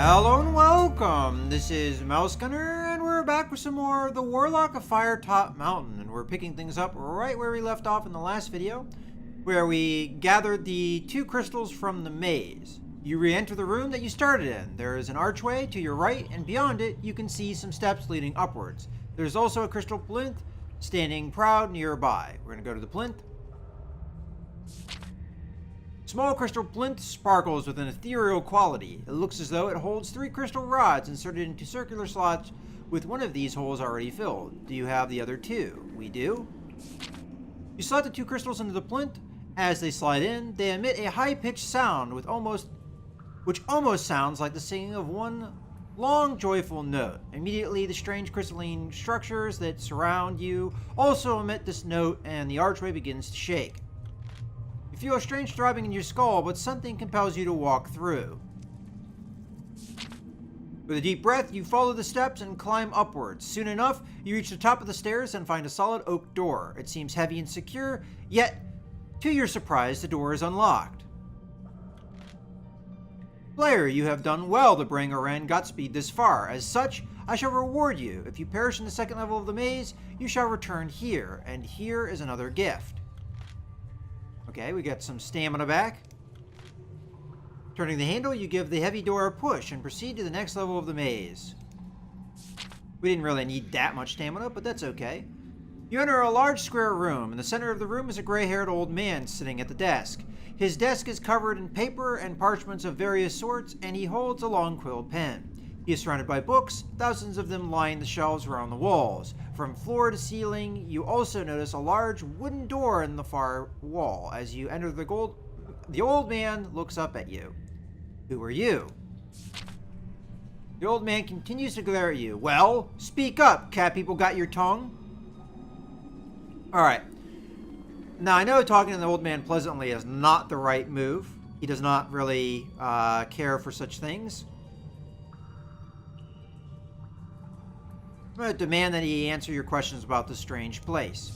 Hello and welcome! This is Mouse Gunner, and we're back with some more of the Warlock of Firetop Mountain, and we're picking things up right where we left off in the last video, where we gathered the 2 crystals from the maze. You re-enter the room that you started in. There is an archway to your right, and beyond it, you can see some steps leading upwards. There's also a crystal plinth standing proud nearby. We're going to go to the plinth. Small crystal plinth sparkles with an ethereal quality. It looks as though it holds 3 crystal rods inserted into circular slots with one of these holes already filled. Do you have the other 2? We do. You slide the 2 crystals into the plinth. As they slide in, they emit a high-pitched sound which almost sounds like the singing of one long, joyful note. Immediately, the strange crystalline structures that surround you also emit this note, and the archway begins to shake. You feel a strange throbbing in your skull, but something compels you to walk through. With a deep breath, you follow the steps and climb upwards. Soon enough, you reach the top of the stairs and find a solid oak door. It seems heavy and secure, yet, to your surprise, the door is unlocked. Player, you have done well to bring Arran Gottspeed this far. As such, I shall reward you. If you perish in the second level of the maze, you shall return here, and here is another gift. Okay, we got some stamina back. Turning the handle, you give the heavy door a push and proceed to the next level of the maze. We didn't really need that much stamina, but that's okay. You enter a large square room. In the center of the room is a gray-haired old man sitting at the desk. His desk is covered in paper and parchments of various sorts, and he holds a long quill pen. He is surrounded by books, thousands of them line the shelves around the walls. From floor to ceiling, you also notice a large wooden door in the far wall. As you enter the old man looks up at you. Who are you? The old man continues to glare at you. Well, speak up, cat people got your tongue? Alright. Now, I know talking to the old man pleasantly is not the right move. He does not really care for such things. I'm going to demand that he answer your questions about this strange place.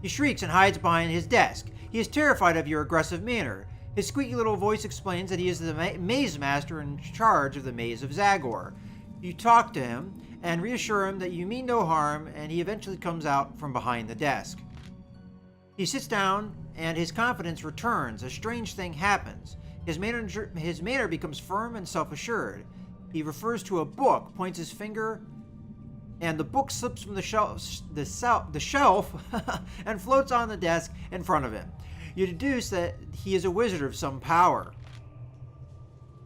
He shrieks and hides behind his desk. He is terrified of your aggressive manner. His squeaky little voice explains that he is the maze master in charge of the maze of Zagor. You talk to him and reassure him that you mean no harm, and he eventually comes out from behind the desk. He sits down, and his confidence returns. A strange thing happens. His manner becomes firm and self-assured. He refers to a book, points his finger, and the book slips from the shelf and floats on the desk in front of him. You deduce that he is a wizard of some power.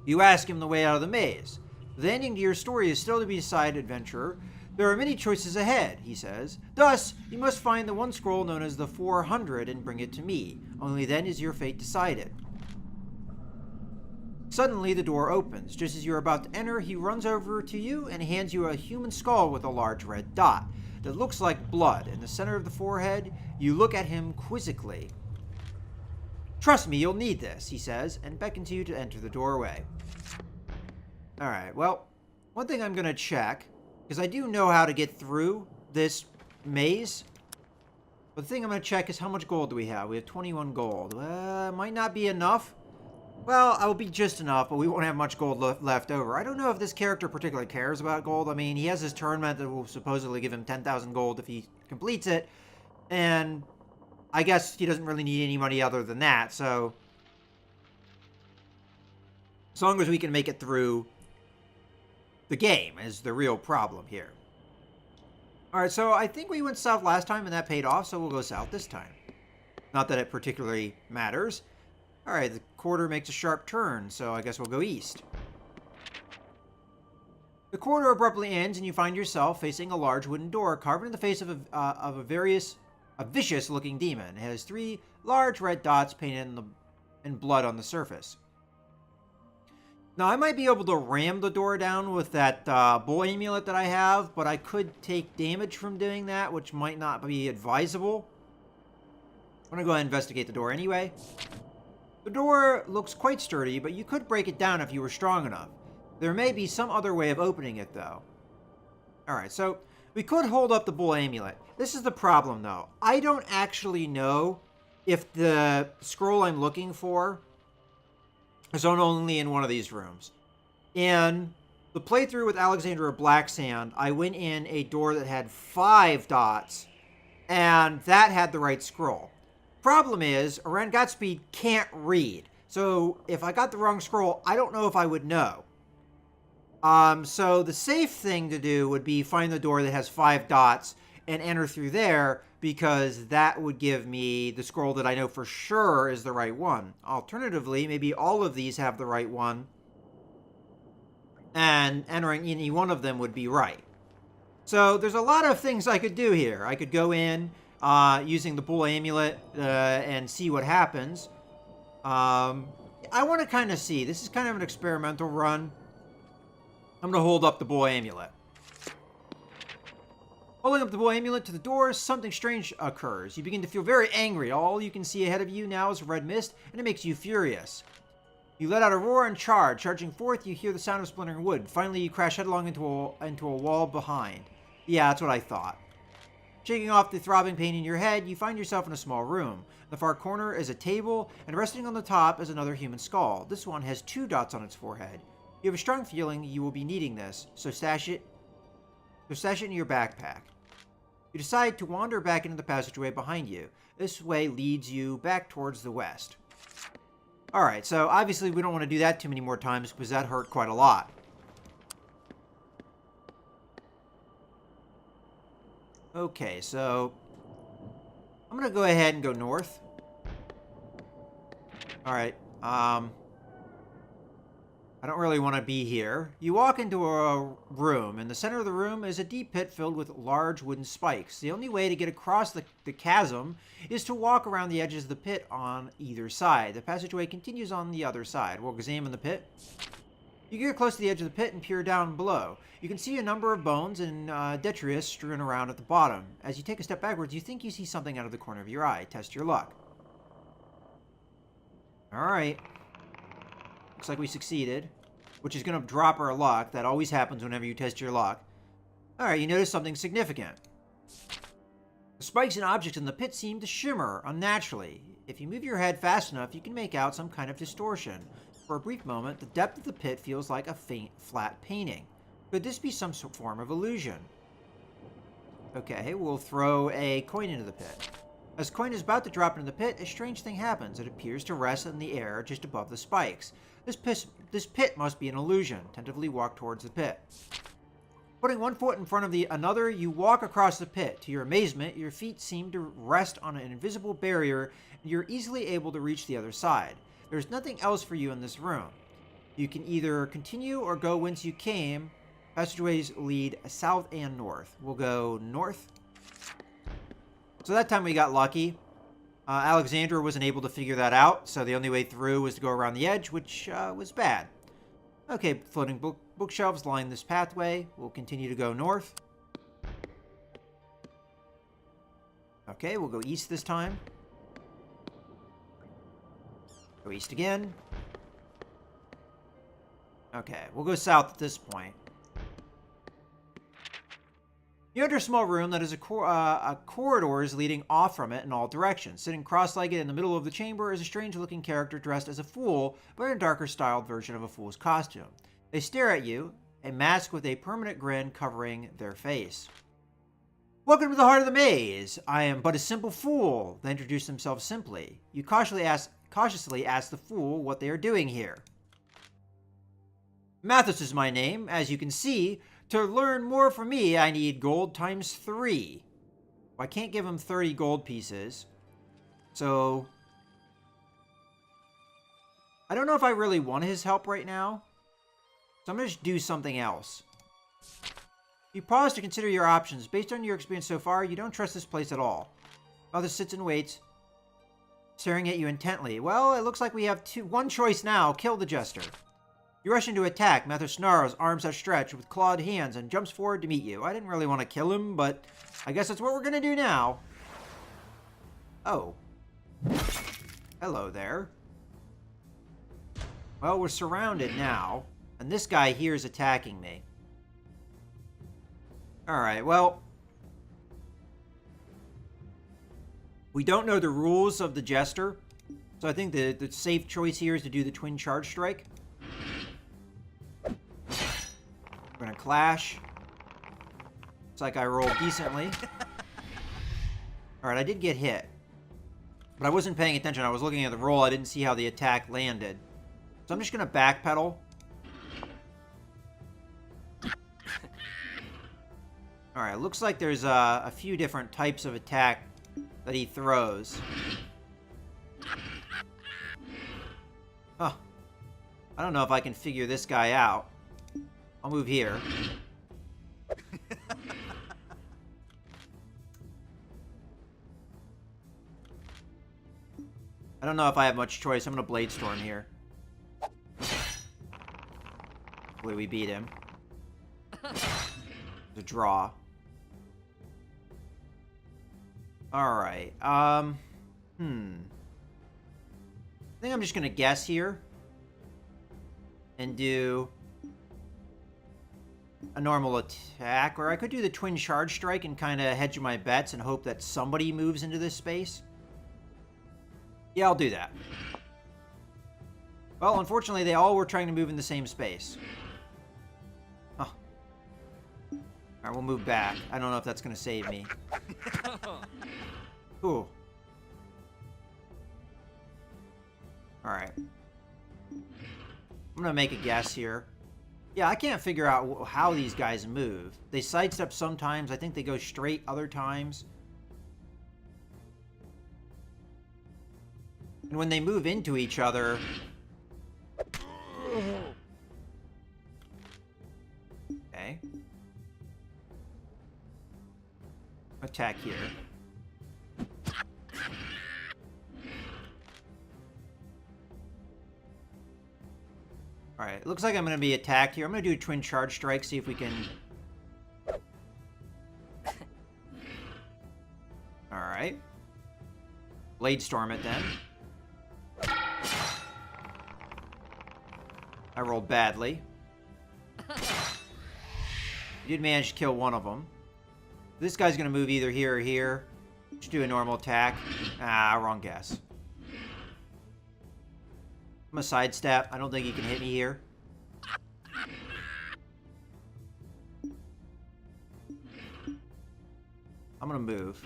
You ask him the way out of the maze. The ending to your story is still to be decided, adventurer. There are many choices ahead, he says. Thus, you must find the one scroll known as the 400 and bring it to me. Only then is your fate decided. Suddenly, the door opens. Just as you're about to enter, he runs over to you and hands you a human skull with a large red dot that looks like blood. In the center of the forehead, you look at him quizzically. Trust me, you'll need this, he says, and beckons you to enter the doorway. Alright, well, one thing I'm going to check, because I do know how to get through this maze. But the thing I'm going to check is how much gold do we have? We have 21 gold. Might not be enough. Well, I will be just enough, but we won't have much gold left over. I don't know if this character particularly cares about gold. I mean, he has this tournament that will supposedly give him 10,000 gold if he completes it. And I guess he doesn't really need any money other than that. So, as long as we can make it through the game is the real problem here. Alright, so I think we went south last time and that paid off, so we'll go south this time. Not that it particularly matters. Alright, the corridor makes a sharp turn, so I guess we'll go east. The corridor abruptly ends and you find yourself facing a large wooden door carved in the face of a vicious-looking demon. It has 3 large red dots painted in blood on the surface. Now, I might be able to ram the door down with that bull amulet that I have, but I could take damage from doing that, which might not be advisable. I'm going to go ahead and investigate the door anyway. The door looks quite sturdy, but you could break it down if you were strong enough. There may be some other way of opening it, though. Alright, so we could hold up the bull amulet. This is the problem, though. I don't actually know if the scroll I'm looking for is only in one of these rooms. In the playthrough with Alexandra Blacksand, I went in a door that had 5 dots, and that had the right scroll. Problem is, Arran Gottspeed can't read. So if I got the wrong scroll, I don't know if I would know. So the safe thing to do would be find the door that has 5 dots and enter through there, because that would give me the scroll that I know for sure is the right one. Alternatively, maybe all of these have the right one, and entering any one of them would be right. So there's a lot of things I could do here. I could go in using the bull amulet and see what happens. I want to kind of see. This is kind of an experimental run. I'm going to hold up the bull amulet. Holding up the bull amulet to the door, something strange occurs. You begin to feel very angry. All you can see ahead of you now is a red mist, and it makes you furious. You let out a roar and charge. Charging forth, you hear the sound of splintering wood. Finally, you crash headlong into a wall behind. Yeah, that's what I thought. Shaking off the throbbing pain in your head, you find yourself in a small room. In the far corner is a table, and resting on the top is another human skull. This one has 2 dots on its forehead. You have a strong feeling you will be needing this, so stash it in your backpack. You decide to wander back into the passageway behind you. This way leads you back towards the west. Alright, so obviously we don't want to do that too many more times, because that hurt quite a lot. Okay, so I'm going to go ahead and go north. Alright, I don't really want to be here. You walk into a room. In the center of the room is a deep pit filled with large wooden spikes. The only way to get across the chasm is to walk around the edges of the pit on either side. The passageway continues on the other side. We'll examine the pit. You get close to the edge of the pit and peer down below. You can see a number of bones and detritus strewn around at the bottom. As you take a step backwards, you think you see something out of the corner of your eye. Test your luck. Alright. Looks like we succeeded, which is going to drop our luck. That always happens whenever you test your luck. Alright, you notice something significant. The spikes and objects in the pit seem to shimmer unnaturally. If you move your head fast enough, you can make out some kind of distortion. For a brief moment, the depth of the pit feels like a faint, flat painting. Could this be some form of illusion? Okay, we'll throw a coin into the pit. As the coin is about to drop into the pit, a strange thing happens. It appears to rest in the air just above the spikes. This pit must be an illusion. Tentatively walk towards the pit. Putting one foot in front of another, you walk across the pit. To your amazement, your feet seem to rest on an invisible barrier, and you're easily able to reach the other side. There's nothing else for you in this room. You can either continue or go whence you came. Passageways lead south and north. We'll go north. So that time we got lucky. Alexandra wasn't able to figure that out, so the only way through was to go around the edge, which was bad. Okay, floating bookshelves line this pathway. We'll continue to go north. Okay, we'll go east this time. Go east again. Okay, we'll go south at this point. You enter a small room that has corridors leading off from it in all directions. Sitting cross-legged in the middle of the chamber is a strange-looking character dressed as a fool, but in a darker-styled version of a fool's costume. They stare at you, a mask with a permanent grin covering their face. Welcome to the heart of the maze. I am but a simple fool. They introduce themselves simply. You cautiously ask the fool what they are doing here. Mathis is my name. As you can see, to learn more from me, I need gold times 3. Well, I can't give him 30 gold pieces. So I don't know if I really want his help right now. So I'm going to just do something else. You pause to consider your options. Based on your experience so far, you don't trust this place at all. Mathis sits and waits, staring at you intently. Well, it looks like we have one choice now. Kill the jester. You rush into attack. Mathis snarls, arms outstretched with clawed hands, and jumps forward to meet you. I didn't really want to kill him, but I guess that's what we're going to do now. Oh. Hello there. Well, we're surrounded now, and this guy here is attacking me. Alright, well, we don't know the rules of the jester, so I think the safe choice here is to do the twin charge strike. We're gonna clash. Looks like I rolled decently. Alright, I did get hit. But I wasn't paying attention. I was looking at the roll. I didn't see how the attack landed. So I'm just gonna backpedal. Alright, looks like there's a few different types of attack that he throws. Huh. I don't know if I can figure this guy out. I'll move here. I don't know if I have much choice. I'm gonna Blade Storm here. Hopefully we beat him. The draw. Alright, I think I'm just gonna guess here. And do a normal attack. Or I could do the Twin Charge Strike and kind of hedge my bets and hope that somebody moves into this space. Yeah, I'll do that. Well, unfortunately, they all were trying to move in the same space. Huh. Alright, we'll move back. I don't know if that's going to save me. Ooh. Alright. I'm going to make a guess here. Yeah, I can't figure out how these guys move. They sidestep sometimes. I think they go straight other times. And when they move into each other... Okay. Attack here. Alright, it looks like I'm going to be attacked here. I'm going to do a Twin Charge Strike, see if we can... Alright. Blade Storm it then. I rolled badly. I did manage to kill one of them. This guy's going to move either here or here. Just do a normal attack. Ah, wrong guess. I'm a sidestep. I don't think he can hit me here. I'm going to move.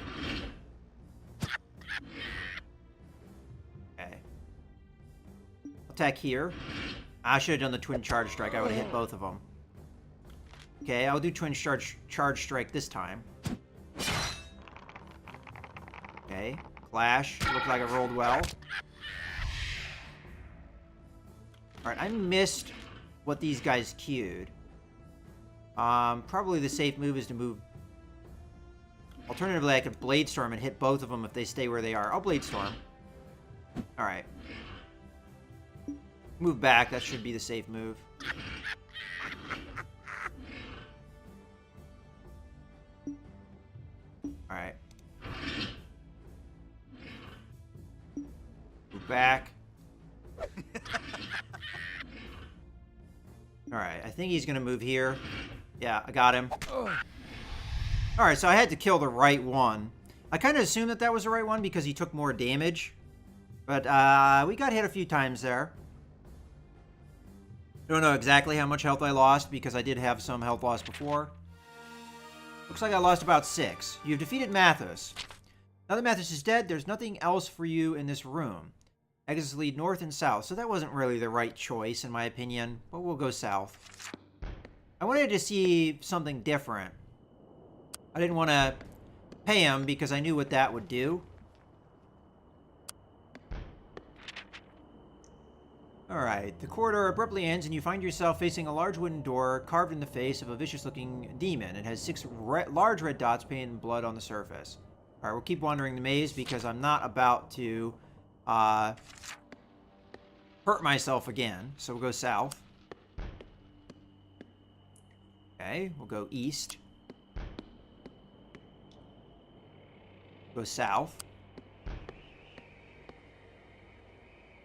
Okay. Attack here. I should have done the Twin Charge Strike. I would have hit both of them. Okay, I'll do Twin Charge Strike this time. Okay. Clash. Looked like I rolled well. Alright, I missed what these guys queued. Probably the safe move is to move... Alternatively, I could Blade Storm and hit both of them if they stay where they are. I'll Blade Storm. Alright. Move back. That should be the safe move. Alright. Move back. Alright, I think he's going to move here. Yeah, I got him. Alright, so I had to kill the right one. I kind of assumed that that was the right one because he took more damage. But we got hit a few times there. I don't know exactly how much health I lost because I did have some health loss before. Looks like I lost about 6. You've defeated Mathis. Now that Mathis is dead, there's nothing else for you in this room. Exits lead north and south, so that wasn't really the right choice in my opinion, but we'll go south. I wanted to see something different. I didn't want to pay him because I knew what that would do. Alright, the corridor abruptly ends and you find yourself facing a large wooden door carved in the face of a vicious-looking demon. It has 6 large red dots painted blood on the surface. Alright, we'll keep wandering the maze because I'm not about to hurt myself again. So we'll go south. Okay, we'll go east. Go south.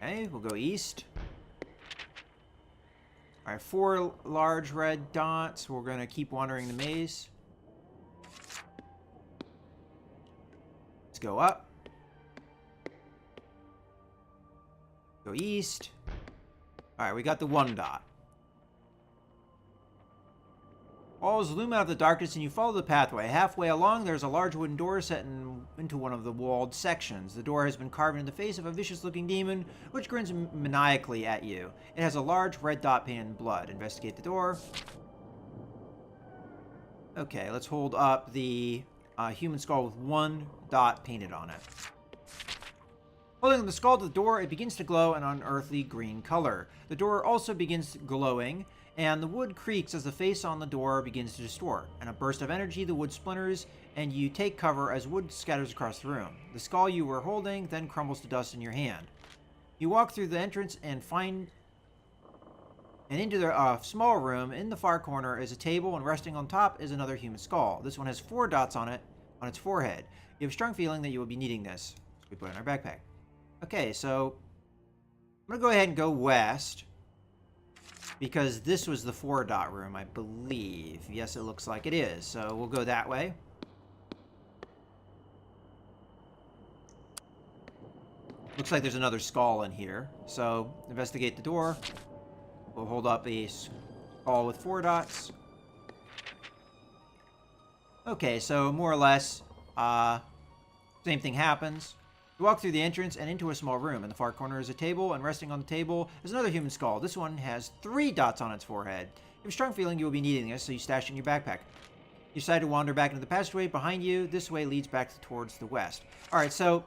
Okay, we'll go east. Alright, 4 large red dots. We're going to keep wandering the maze. Let's go up. Go east. Alright, we got the 1 dot. Walls loom out of the darkness and you follow the pathway. Halfway along, there's a large wooden door set into one of the walled sections. The door has been carved into the face of a vicious-looking demon, which grins maniacally at you. It has a large red dot painted in blood. Investigate the door. Okay, let's hold up the human skull with one dot painted on it. Holding the skull to the door, it begins to glow an unearthly green color. The door also begins glowing, and the wood creaks as the face on the door begins to distort. In a burst of energy, the wood splinters, and you take cover as wood scatters across the room. The skull you were holding then crumbles to dust in your hand. You walk through the entrance and into the small room. In the far corner is a table, and resting on top is another human skull. This one has 4 dots on it, on its forehead. You have a strong feeling that you will be needing this. So we put it in our backpack. Okay, so I'm going to go ahead and go west, because this was the 4-dot room, I believe. Yes, it looks like it is. So we'll go that way. Looks like there's another skull in here. So investigate the door. We'll hold up a skull with 4 dots. Okay, so more or less, same thing happens. You walk through the entrance and into a small room. In the far corner is a table, and resting on the table is another human skull. This one has 3 dots on its forehead. You have a strong feeling you will be needing this, so you stash it in your backpack. You decide to wander back into the passageway behind you. This way leads back towards the west. Alright, so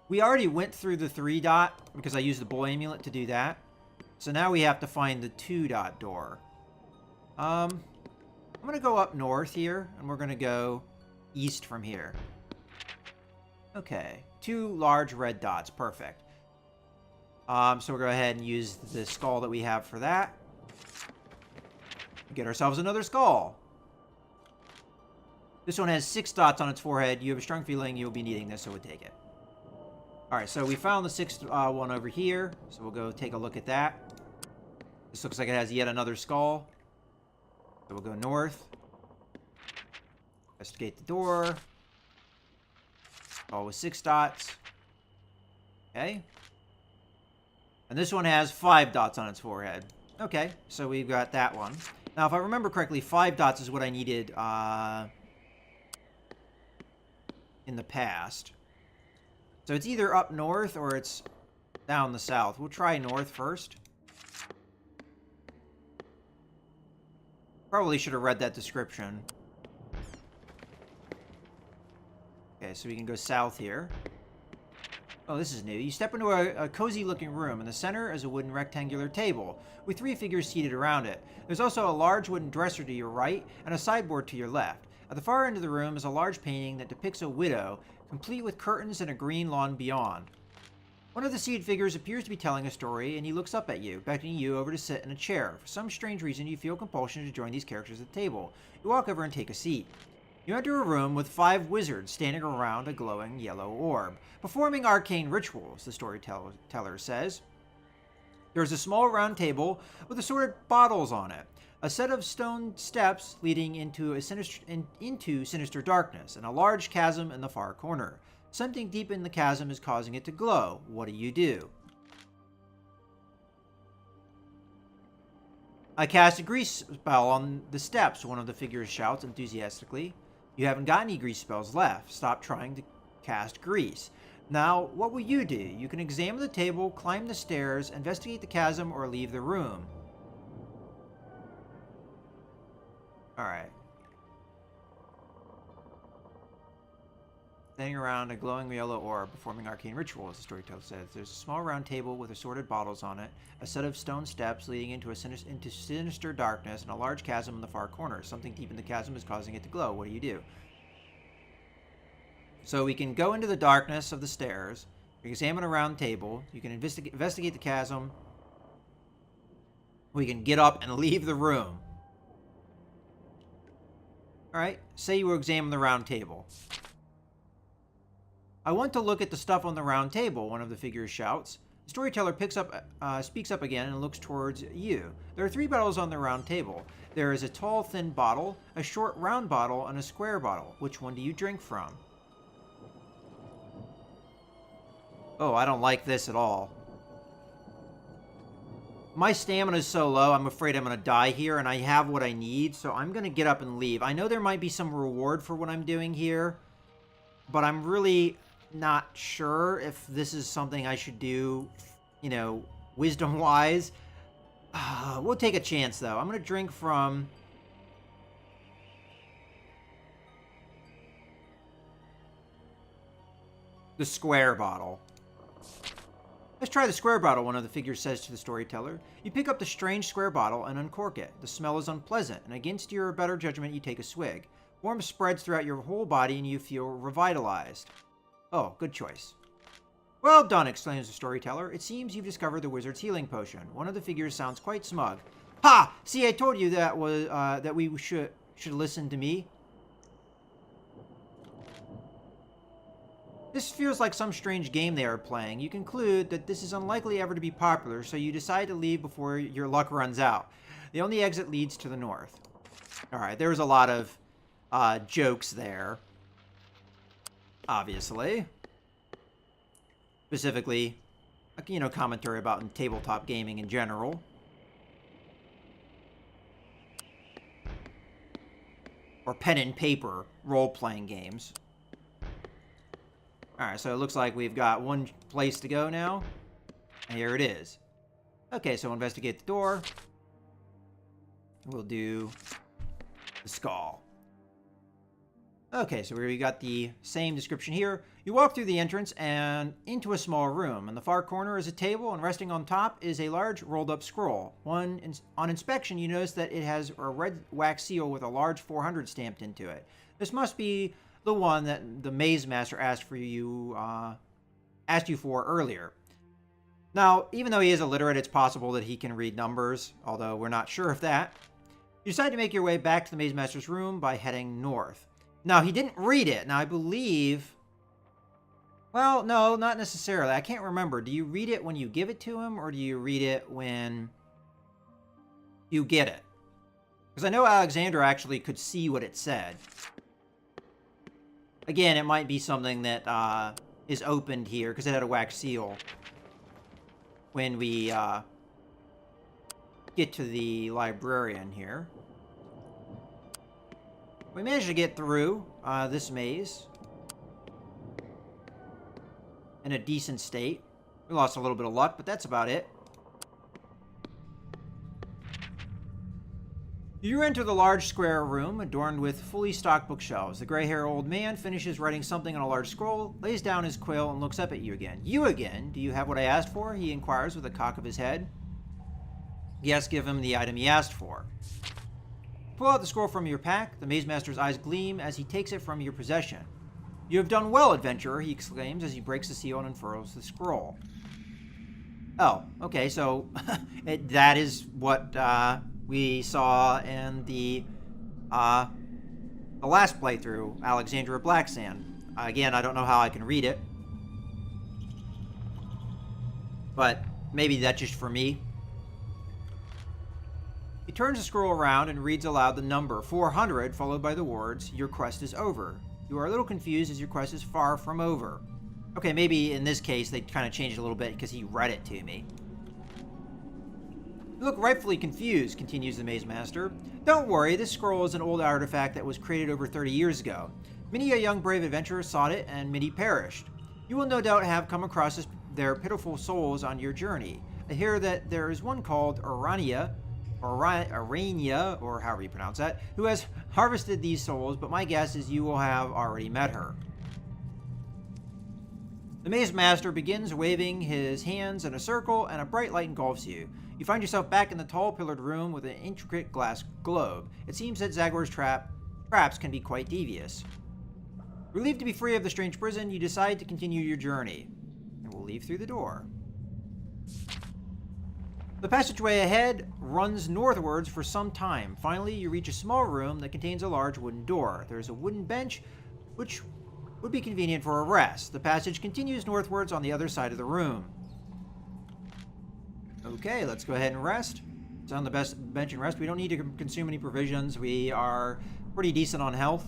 we already went through the 3-dot because I used the boy amulet to do that. So now we have to find the 2-dot door. I'm going to go up north here, and we're going to go east from here. Okay, 2 large red dots. Perfect. So we'll go ahead and use the skull that we have for that. Get ourselves another skull. This one has 6 dots on its forehead. You have a strong feeling you'll be needing this, so we'll take it. Alright, so we found the 6th one over here. So we'll go take a look at that. This looks like it has yet another skull. So we'll go north. Investigate the door. Skull with 6 dots. Okay. And this one has 5 dots on its forehead. Okay, so we've got that one. Now, if I remember correctly, 5 dots is what I needed in the past. So it's either up north or it's down the south. We'll try north first. Probably should have read that description. Okay, so we can go south here. Oh, this is new. You step into a cozy-looking room. In the center is a wooden rectangular table with 3 figures seated around it. There's also a large wooden dresser to your right and a sideboard to your left. At the far end of the room is a large painting that depicts a widow, complete with curtains and a green lawn beyond. One of the seated figures appears to be telling a story, and he looks up at you, beckoning you over to sit in a chair. For some strange reason, you feel compulsion to join these characters at the table. You walk over and take a seat. You enter a room with 5 wizards standing around a glowing yellow orb, performing arcane rituals, the storyteller says. There's a small round table with assorted bottles on it, a set of stone steps leading into sinister darkness, and a large chasm in the far corner. Something deep in the chasm is causing it to glow. What do you do? I cast a grease spell on the steps, one of the figures shouts enthusiastically. You haven't got any grease spells left. Stop trying to cast grease. Now, what will you do? You can examine the table, climb the stairs, investigate the chasm, or leave the room. Alright. Standing around a glowing yellow orb, performing arcane rituals, the storyteller says. There's a small round table with assorted bottles on it, a set of stone steps leading into sinister darkness, and a large chasm in the far corner. Something deep in the chasm is causing it to glow. What do you do? So we can go into the darkness of the stairs, examine a round table, you can investigate the chasm, we can get up and leave the room. Alright, say you examine the round table. I want to look at the stuff on the round table, one of the figures shouts. The storyteller speaks up again and looks towards you. There are 3 bottles on the round table. There is a tall, thin bottle, a short, round bottle, and a square bottle. Which one do you drink from? Oh, I don't like this at all. My stamina is so low, I'm afraid I'm going to die here, and I have what I need, so I'm going to get up and leave. I know there might be some reward for what I'm doing here, but I'm really not sure if this is something I should do, you know, wisdom-wise. We'll take a chance, though. I'm going to drink from the square bottle. Let's try the square bottle, one of the figures says to the storyteller. You pick up the strange square bottle and uncork it. The smell is unpleasant, and against your better judgment, you take a swig. Warmth spreads throughout your whole body, and you feel revitalized. Oh, good choice. Well done, exclaims the storyteller. It seems you've discovered the wizard's healing potion. One of the figures sounds quite smug. Ha! See, I told you that was that we should listen to me. This feels like some strange game they are playing. You conclude that this is unlikely ever to be popular, so you decide to leave before your luck runs out. The only exit leads to the north. Alright, there's a lot of jokes there. Obviously. Specifically, you know, commentary about tabletop gaming in general. Or pen and paper role-playing games. Alright, so it looks like we've got one place to go now. And here it is. Okay, so investigate the door. We'll do the skull. Okay, so we got the same description here. You walk through the entrance and into a small room. In the far corner is a table, and resting on top is a large rolled-up scroll. On inspection, you notice that it has a red wax seal with a large 400 stamped into it. This must be the one that the Maze Master asked you for earlier. Now, even though he is illiterate, it's possible that he can read numbers, although we're not sure of that. You decide to make your way back to the Maze Master's room by heading north. Now, he didn't read it. Now, I believe... Well, no, not necessarily. I can't remember. Do you read it when you give it to him, or do you read it when you get it? Because I know Alexander actually could see what it said. Again, it might be something that is opened here, because it had a wax seal. When we get to the librarian here. We managed to get through this maze in a decent state. We lost a little bit of luck, but that's about it. You enter the large square room adorned with fully stocked bookshelves. The gray-haired old man finishes writing something on a large scroll, lays down his quill, and looks up at you again. You again? Do you have what I asked for? He inquires with a cock of his head. Yes, give him the item he asked for. Pull out the scroll from your pack. The Maze Master's eyes gleam as he takes it from your possession. You have done well, adventurer, he exclaims as he breaks the seal and unfurls the scroll. Oh, okay, so that is what we saw in the last playthrough, Alexandria Blacksand. Again, I don't know how I can read it. But maybe that's just for me. He turns the scroll around and reads aloud the number 400, followed by the words, "Your quest is over." You are a little confused as your quest is far from over. Okay, maybe in this case they kind of changed it a little bit because he read it to me. You look rightfully confused, continues the Maze Master. Don't worry, this scroll is an old artifact that was created over 30 years ago. Many a young brave adventurer sought it, and many perished. You will no doubt have come across their pitiful souls on your journey. I hear that there is one called Arania, or however you pronounce that, who has harvested these souls, but my guess is you will have already met her. The Maze Master begins waving his hands in a circle, and a bright light engulfs you. You find yourself back in the tall pillared room with an intricate glass globe. It seems that Zagor's traps can be quite devious. Relieved to be free of the strange prison, you decide to continue your journey. And we'll leave through the door. The passageway ahead runs northwards for some time. Finally, you reach a small room that contains a large wooden door. There is a wooden bench, which would be convenient for a rest. The passage continues northwards on the other side of the room. Okay, let's go ahead and rest. It's on the best bench and rest. We don't need to consume any provisions. We are pretty decent on health.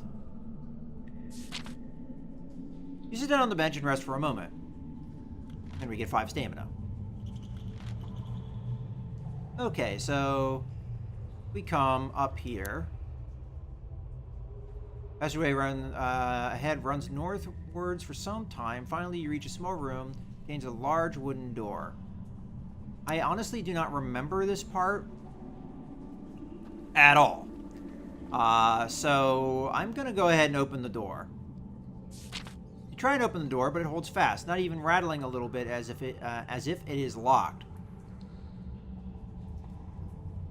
You sit down on the bench and rest for a moment. And we get 5 stamina. Okay, so we come up here. Passageway ahead runs northwards for some time. Finally, you reach a small room. Contains a large wooden door. I honestly do not remember this part at all. So I'm going to go ahead and open the door. You try and open the door, but it holds fast, not even rattling a little bit as if it is locked.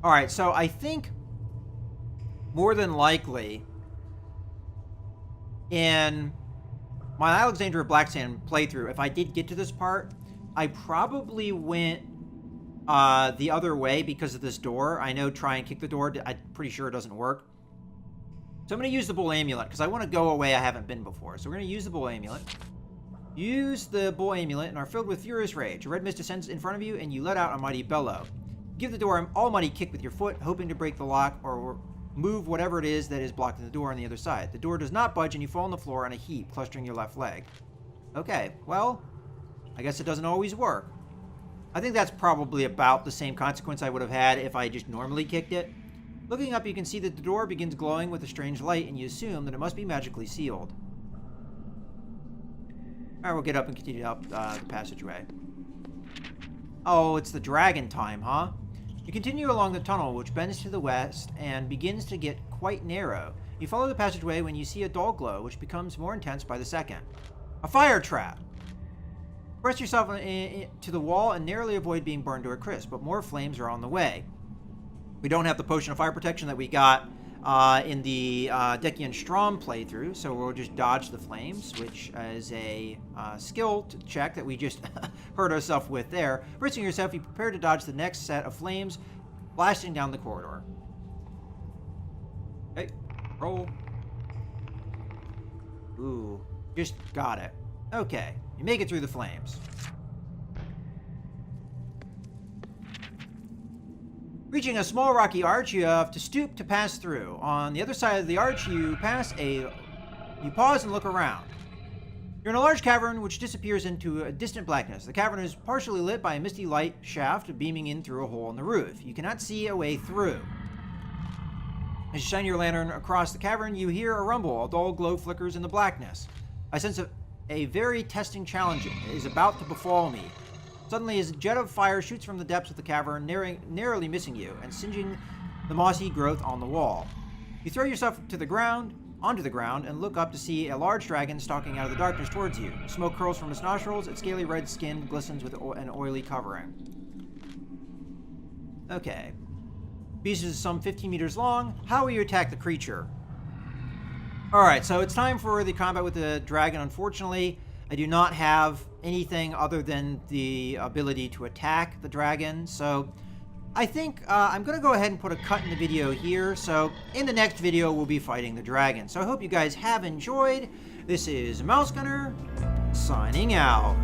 All right, so I think more than likely in my Alexandria Black Sand playthrough, if I did get to this part, I probably went the other way because of this door. I know try and kick the door, I'm pretty sure it doesn't work. So I'm going to use the Bull Amulet because I want to go away I haven't been before. So we're going to use the Bull Amulet. Use the Bull Amulet and are filled with furious rage. A red mist descends in front of you and you let out a mighty bellow. Give the door an almighty kick with your foot, hoping to break the lock or move whatever it is that is blocking the door on the other side. The door does not budge and you fall on the floor on a heap, clustering your left leg. Okay, well, I guess it doesn't always work. I think that's probably about the same consequence I would have had if I just normally kicked it. Looking up, you can see that the door begins glowing with a strange light, and you assume that it must be magically sealed. Alright, we'll get up and continue up the passageway. Oh, it's the dragon time, huh? You continue along the tunnel, which bends to the west and begins to get quite narrow. You follow the passageway when you see a dull glow, which becomes more intense by the second. A fire trap! Press yourself to the wall and narrowly avoid being burned to a crisp, but more flames are on the way. We don't have the potion of fire protection that we got in the Decian Strom playthrough, so we'll just dodge the flames, which is a skill check that we just hurt ourselves with there. Bracing yourself, you prepare to dodge the next set of flames blasting down the corridor. Okay, roll. Ooh, just got it. Okay, you make it through the flames. Reaching a small rocky arch, you have to stoop to pass through. On the other side of the arch, you pause and look around. You're in a large cavern which disappears into a distant blackness. The cavern is partially lit by a misty light shaft beaming in through a hole in the roof. You cannot see a way through. As you shine your lantern across the cavern, you hear a rumble. A dull glow flickers in the blackness. A sense of a very testing challenge is about to befall me. Suddenly, a jet of fire shoots from the depths of the cavern, narrowly missing you and singeing the mossy growth on the wall. You throw yourself onto the ground, and look up to see a large dragon stalking out of the darkness towards you. Smoke curls from its nostrils, its scaly red skin glistens with an oily covering. Okay. Beast is some 15 meters long. How will you attack the creature? Alright, so it's time for the combat with the dragon. Unfortunately, I do not have anything other than the ability to attack the dragon, so I think I'm going to go ahead and put a cut in the video here. So in the next video, we'll be fighting the dragon. So I hope you guys have enjoyed. This is Mouse Gunner, signing out.